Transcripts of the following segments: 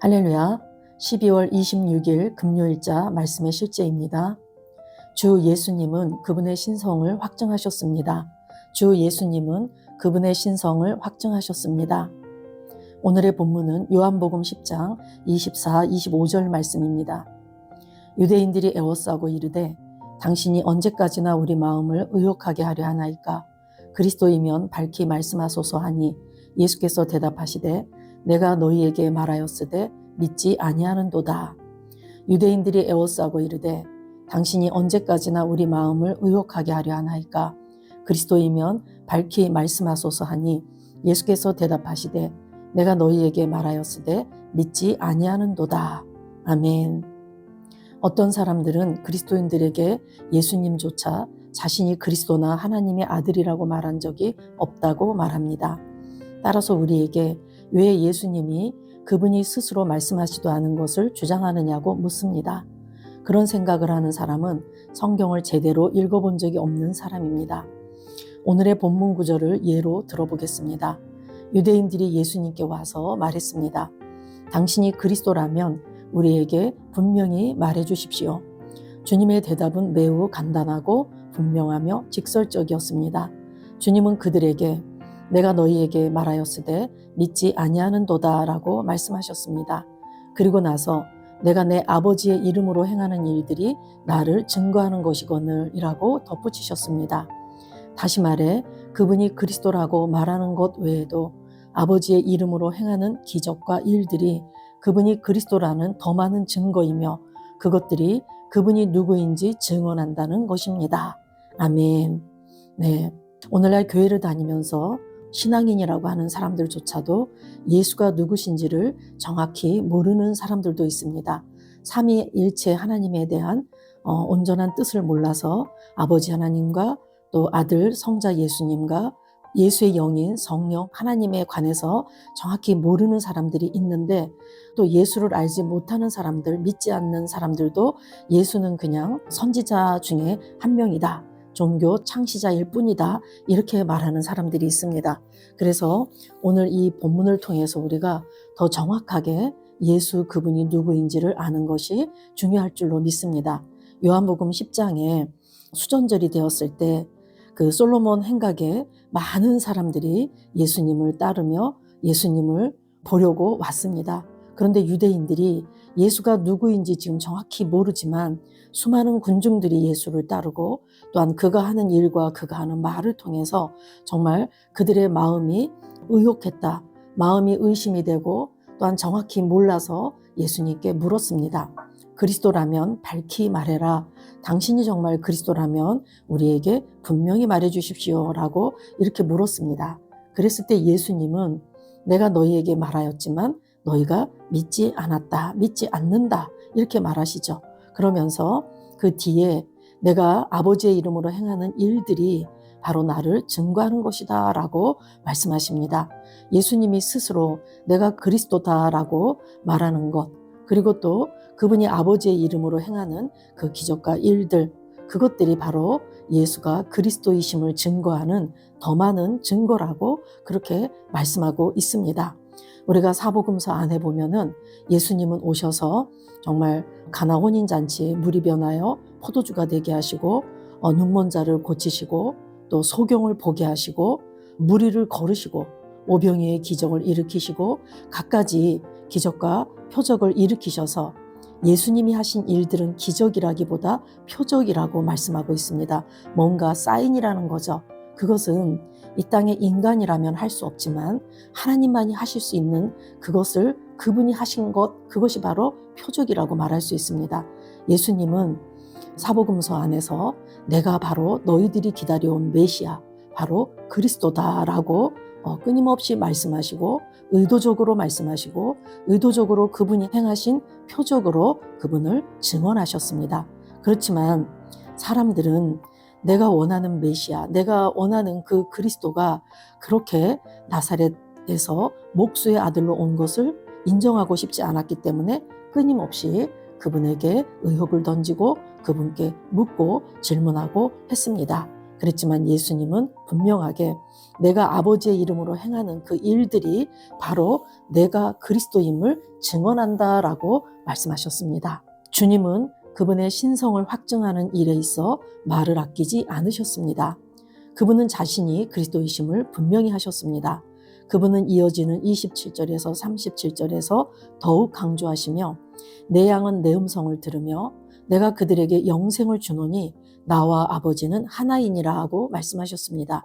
할렐루야. 12월 26일 금요일자 말씀의 실제입니다. 주 예수님은 그분의 신성을 확증하셨습니다. 주 예수님은 그분의 신성을 확증하셨습니다. 오늘의 본문은 요한복음 10장 24, 25절 말씀입니다. 유대인들이 애워싸고 이르되 당신이 언제까지나 우리 마음을 의혹하게 하려 하나이까? 그리스도이면 밝히 말씀하소서 하니 예수께서 대답하시되 내가 너희에게 말하였으되 믿지 아니하는도다. 유대인들이 애워싸고 이르되 당신이 언제까지나 우리 마음을 의혹하게 하려 하나이까? 그리스도이면 밝히 말씀하소서 하니 예수께서 대답하시되 내가 너희에게 말하였으되 믿지 아니하는도다. 아멘. 어떤 사람들은 그리스도인들에게 예수님조차 자신이 그리스도나 하나님의 아들이라고 말한 적이 없다고 말합니다. 따라서 우리에게 왜 예수님이 그분이 스스로 말씀하지도 않은 것을 주장하느냐고 묻습니다. 그런 생각을 하는 사람은 성경을 제대로 읽어본 적이 없는 사람입니다. 오늘의 본문 구절을 예로 들어보겠습니다. 유대인들이 예수님께 와서 말했습니다. 당신이 그리스도라면 우리에게 분명히 말해 주십시오. 주님의 대답은 매우 간단하고 분명하며 직설적이었습니다. 주님은 그들에게 내가 너희에게 말하였으되 믿지 아니하는도다 라고 말씀하셨습니다. 그리고 나서 내가 내 아버지의 이름으로 행하는 일들이 나를 증거하는 것이거늘 이라고 덧붙이셨습니다. 다시 말해 그분이 그리스도라고 말하는 것 외에도 아버지의 이름으로 행하는 기적과 일들이 그분이 그리스도라는 더 많은 증거이며 그것들이 그분이 누구인지 증언한다는 것입니다. 아멘. 네, 오늘날 교회를 다니면서 신앙인이라고 하는 사람들조차도 예수가 누구신지를 정확히 모르는 사람들도 있습니다. 삼위일체 하나님에 대한 온전한 뜻을 몰라서 아버지 하나님과 또 아들 성자 예수님과 예수의 영인 성령 하나님에 관해서 정확히 모르는 사람들이 있는데 또 예수를 알지 못하는 사람들, 믿지 않는 사람들도 예수는 그냥 선지자 중에 한 명이다. 종교 창시자일 뿐이다. 이렇게 말하는 사람들이 있습니다. 그래서 오늘 이 본문을 통해서 우리가 더 정확하게 예수 그분이 누구인지를 아는 것이 중요할 줄로 믿습니다. 요한복음 10장에 수전절이 되었을 때 그 솔로몬 행각에 많은 사람들이 예수님을 따르며 예수님을 보려고 왔습니다. 그런데 유대인들이 예수가 누구인지 지금 정확히 모르지만 수많은 군중들이 예수를 따르고 또한 그가 하는 일과 그가 하는 말을 통해서 정말 그들의 마음이 의혹했다. 마음이 의심이 되고 또한 정확히 몰라서 예수님께 물었습니다. 그리스도라면 밝히 말해라. 당신이 정말 그리스도라면 우리에게 분명히 말해 주십시오. 라고 이렇게 물었습니다. 그랬을 때 예수님은 내가 너희에게 말하였지만 너희가 믿지 않았다. 믿지 않는다. 이렇게 말하시죠. 그러면서 그 뒤에 내가 아버지의 이름으로 행하는 일들이 바로 나를 증거하는 것이다 라고 말씀하십니다. 예수님이 스스로 내가 그리스도다라고 말하는 것, 그리고 또 그분이 아버지의 이름으로 행하는 그 기적과 일들, 그것들이 바로 예수가 그리스도이심을 증거하는 더 많은 증거라고 그렇게 말씀하고 있습니다. 우리가 사복음서 안에 보면은 예수님은 오셔서 정말 가나 혼인잔치에 물이 변하여 포도주가 되게 하시고 눈먼 자를 고치시고 또 소경을 보게 하시고 무리를 거르시고 오병이의 기적을 일으키시고 갖가지 기적과 표적을 일으키셔서 예수님이 하신 일들은 기적이라기보다 표적이라고 말씀하고 있습니다. 뭔가 사인이라는 거죠. 그것은 이 땅의 인간이라면 할 수 없지만 하나님만이 하실 수 있는 그것을 그분이 하신 것, 그것이 바로 표적이라고 말할 수 있습니다. 예수님은 사복음서 안에서 내가 바로 너희들이 기다려온 메시아, 바로 그리스도다라고 끊임없이 말씀하시고 의도적으로 말씀하시고 의도적으로 그분이 행하신 표적으로 그분을 증언하셨습니다. 그렇지만 사람들은 내가 원하는 메시아, 내가 원하는 그 그리스도가 그렇게 나사렛에서 목수의 아들로 온 것을 인정하고 싶지 않았기 때문에 끊임없이 그분에게 의혹을 던지고 그분께 묻고 질문하고 했습니다. 그랬지만 예수님은 분명하게 내가 아버지의 이름으로 행하는 그 일들이 바로 내가 그리스도임을 증언한다라고 말씀하셨습니다. 주님은 그분의 신성을 확증하는 일에 있어 말을 아끼지 않으셨습니다. 그분은 자신이 그리스도이심을 분명히 하셨습니다. 그분은 이어지는 27절에서 37절에서 더욱 강조하시며 내 양은 내 음성을 들으며 내가 그들에게 영생을 주노니 나와 아버지는 하나이니라 하고 말씀하셨습니다.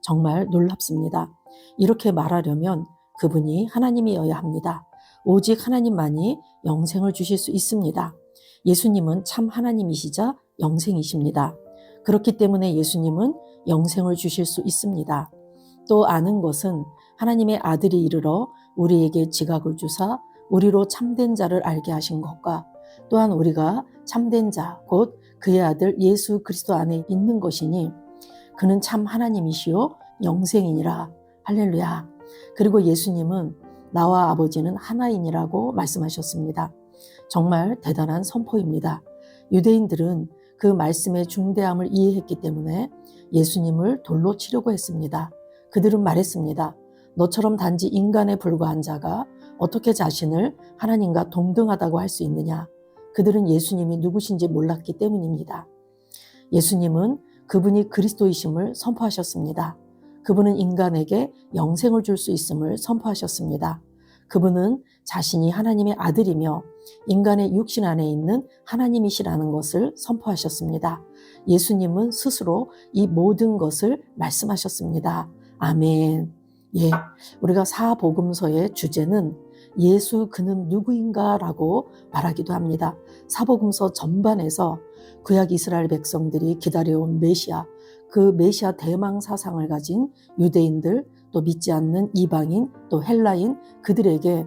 정말 놀랍습니다. 이렇게 말하려면 그분이 하나님이어야 합니다. 오직 하나님만이 영생을 주실 수 있습니다. 예수님은 참 하나님이시자 영생이십니다. 그렇기 때문에 예수님은 영생을 주실 수 있습니다. 또 아는 것은 하나님의 아들이 이르러 우리에게 지각을 주사 우리로 참된 자를 알게 하신 것과 또한 우리가 참된 자, 곧 그의 아들 예수 그리스도 안에 있는 것이니 그는 참 하나님이시요 영생이니라. 할렐루야. 그리고 예수님은 나와 아버지는 하나이니라고 말씀하셨습니다. 정말 대단한 선포입니다. 유대인들은 그 말씀의 중대함을 이해했기 때문에 예수님을 돌로 치려고 했습니다. 그들은 말했습니다. 너처럼 단지 인간에 불과한 자가 어떻게 자신을 하나님과 동등하다고 할 수 있느냐. 그들은 예수님이 누구신지 몰랐기 때문입니다. 예수님은 그분이 그리스도이심을 선포하셨습니다. 그분은 인간에게 영생을 줄 수 있음을 선포하셨습니다. 그분은 자신이 하나님의 아들이며 인간의 육신 안에 있는 하나님이시라는 것을 선포하셨습니다. 예수님은 스스로 이 모든 것을 말씀하셨습니다. 아멘. 예, 우리가 사복음서의 주제는 예수 그는 누구인가라고 말하기도 합니다. 사복음서 전반에서 구약 이스라엘 백성들이 기다려온 메시아, 그 메시아 대망 사상을 가진 유대인들, 또 믿지 않는 이방인, 또 헬라인, 그들에게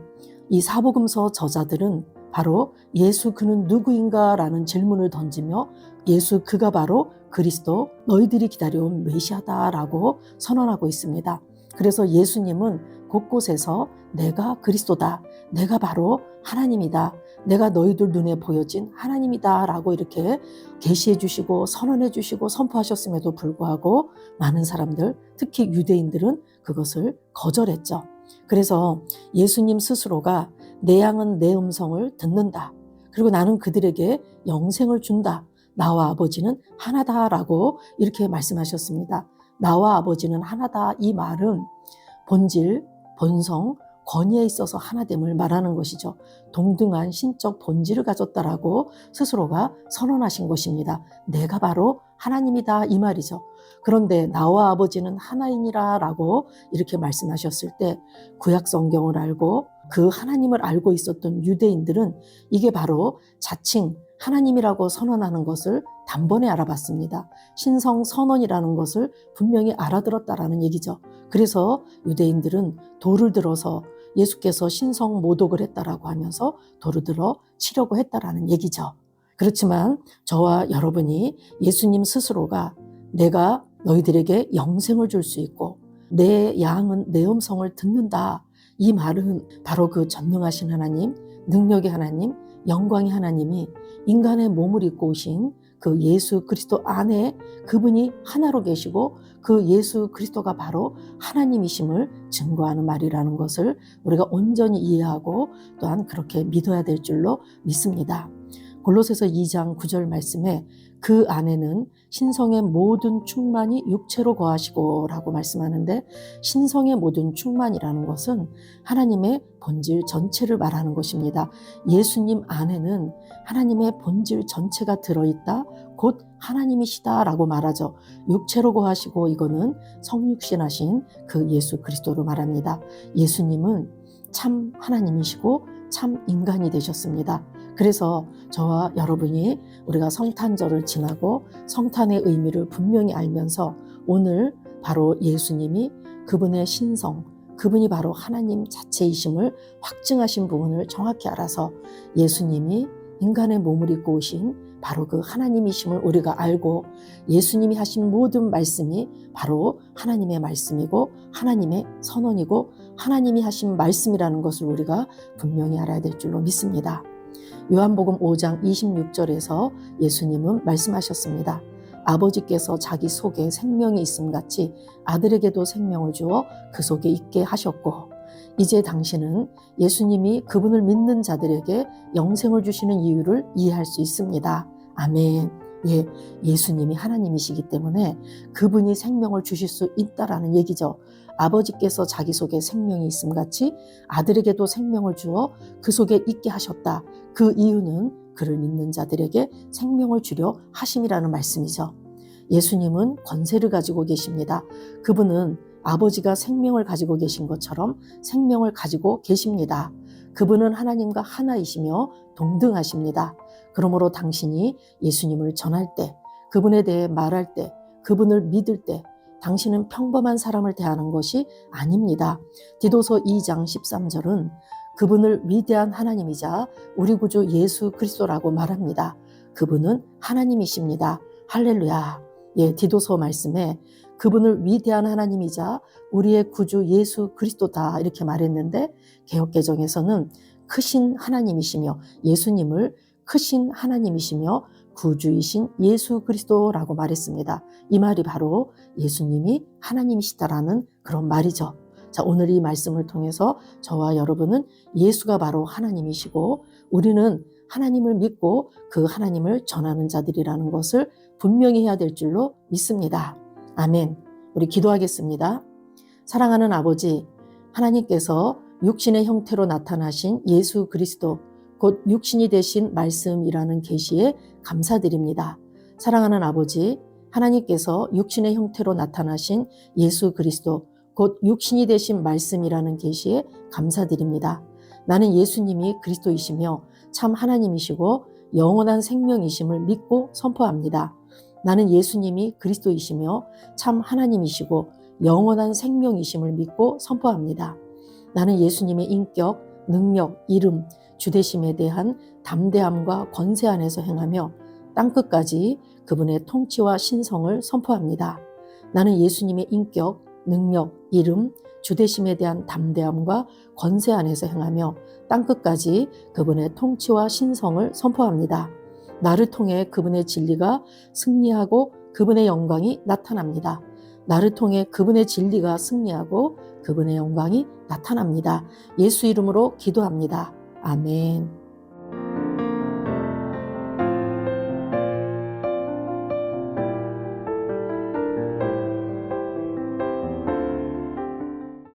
이 사복음서 저자들은 바로 예수 그는 누구인가라는 질문을 던지며 예수 그가 바로 그리스도, 너희들이 기다려온 메시아다라고 선언하고 있습니다. 그래서 예수님은 곳곳에서 내가 그리스도다, 내가 바로 하나님이다, 내가 너희들 눈에 보여진 하나님이다 라고 이렇게 계시해 주시고 선언해 주시고 선포하셨음에도 불구하고 많은 사람들, 특히 유대인들은 그것을 거절했죠. 그래서 예수님 스스로가 내 양은 내 음성을 듣는다, 그리고 나는 그들에게 영생을 준다, 나와 아버지는 하나다라고 이렇게 말씀하셨습니다. 나와 아버지는 하나다, 이 말은 본질, 본성, 권위에 있어서 하나됨을 말하는 것이죠. 동등한 신적 본질을 가졌다라고 스스로가 선언하신 것입니다. 내가 바로 하나님이다, 이 말이죠. 그런데 나와 아버지는 하나이니라 라고 이렇게 말씀하셨을 때 구약 성경을 알고 그 하나님을 알고 있었던 유대인들은 이게 바로 자칭 하나님이라고 선언하는 것을 단번에 알아봤습니다. 신성 선언이라는 것을 분명히 알아들었다라는 얘기죠. 그래서 유대인들은 돌을 들어서 예수께서 신성 모독을 했다라고 하면서 돌을 들어 치려고 했다라는 얘기죠. 그렇지만 저와 여러분이 예수님 스스로가 내가 너희들에게 영생을 줄 수 있고 내 양은 내 음성을 듣는다, 이 말은 바로 그 전능하신 하나님, 능력의 하나님, 영광의 하나님이 인간의 몸을 입고 오신 그 예수 그리스도 안에 그분이 하나로 계시고 그 예수 그리스도가 바로 하나님이심을 증거하는 말이라는 것을 우리가 온전히 이해하고 또한 그렇게 믿어야 될 줄로 믿습니다. 골로새서 2장 9절 말씀에 그 안에는 신성의 모든 충만이 육체로 거하시고 라고 말씀하는데, 신성의 모든 충만이라는 것은 하나님의 본질 전체를 말하는 것입니다. 예수님 안에는 하나님의 본질 전체가 들어있다, 곧 하나님이시다 라고 말하죠. 육체로 거하시고, 이거는 성육신하신 그 예수 그리스도로 말합니다. 예수님은 참 하나님이시고 참 인간이 되셨습니다. 그래서 저와 여러분이 우리가 성탄절을 지나고 성탄의 의미를 분명히 알면서 오늘 바로 예수님이 그분의 신성, 그분이 바로 하나님 자체이심을 확증하신 부분을 정확히 알아서 예수님이 인간의 몸을 입고 오신 바로 그 하나님이심을 우리가 알고 예수님이 하신 모든 말씀이 바로 하나님의 말씀이고 하나님의 선언이고 하나님이 하신 말씀이라는 것을 우리가 분명히 알아야 될 줄로 믿습니다. 요한복음 5장 26절에서 예수님은 말씀하셨습니다. 아버지께서 자기 속에 생명이 있음 같이 아들에게도 생명을 주어 그 속에 있게 하셨고, 이제 당신은 예수님이 그분을 믿는 자들에게 영생을 주시는 이유를 이해할 수 있습니다. 아멘. 예, 예수님이 하나님이시기 때문에 그분이 생명을 주실 수 있다라는 얘기죠. 아버지께서 자기 속에 생명이 있음 같이 아들에게도 생명을 주어 그 속에 있게 하셨다. 그 이유는 그를 믿는 자들에게 생명을 주려 하심이라는 말씀이죠. 예수님은 권세를 가지고 계십니다. 그분은 아버지가 생명을 가지고 계신 것처럼 생명을 가지고 계십니다. 그분은 하나님과 하나이시며 동등하십니다. 그러므로 당신이 예수님을 전할 때, 그분에 대해 말할 때, 그분을 믿을 때 당신은 평범한 사람을 대하는 것이 아닙니다. 디도서 2장 13절은 그분을 위대한 하나님이자 우리 구주 예수 그리스도라고 말합니다. 그분은 하나님이십니다. 할렐루야. 예, 디도서 말씀에 그분을 위대한 하나님이자 우리의 구주 예수 그리스도다 이렇게 말했는데, 개역개정에서는 크신 하나님이시며 예수님을 크신 하나님이시며 구주이신 예수 그리스도라고 말했습니다. 이 말이 바로 예수님이 하나님이시다라는 그런 말이죠. 자, 오늘 이 말씀을 통해서 저와 여러분은 예수가 바로 하나님이시고 우리는 하나님을 믿고 그 하나님을 전하는 자들이라는 것을 분명히 해야 될 줄로 믿습니다. 아멘. 우리 기도하겠습니다. 사랑하는 아버지, 하나님께서 육신의 형태로 나타나신 예수 그리스도, 곧 육신이 되신 말씀이라는 계시에 감사드립니다. 사랑하는 아버지, 하나님께서 육신의 형태로 나타나신 예수 그리스도, 곧 육신이 되신 말씀이라는 계시에 감사드립니다. 나는 예수님이 그리스도이시며 참 하나님이시고 영원한 생명이심을 믿고 선포합니다. 나는 예수님이 그리스도이시며 참 하나님이시고 영원한 생명이심을 믿고 선포합니다. 나는 예수님의 인격, 능력, 이름, 주되심에 대한 담대함과 권세 안에서 행하며 땅끝까지 그분의 통치와 신성을 선포합니다. 나는 예수님의 인격, 능력, 이름, 주되심에 대한 담대함과 권세 안에서 행하며 땅끝까지 그분의 통치와 신성을 선포합니다. 나를 통해 그분의 진리가 승리하고 그분의 영광이 나타납니다. 나를 통해 그분의 진리가 승리하고 그분의 영광이 나타납니다. 예수 이름으로 기도합니다. 아멘.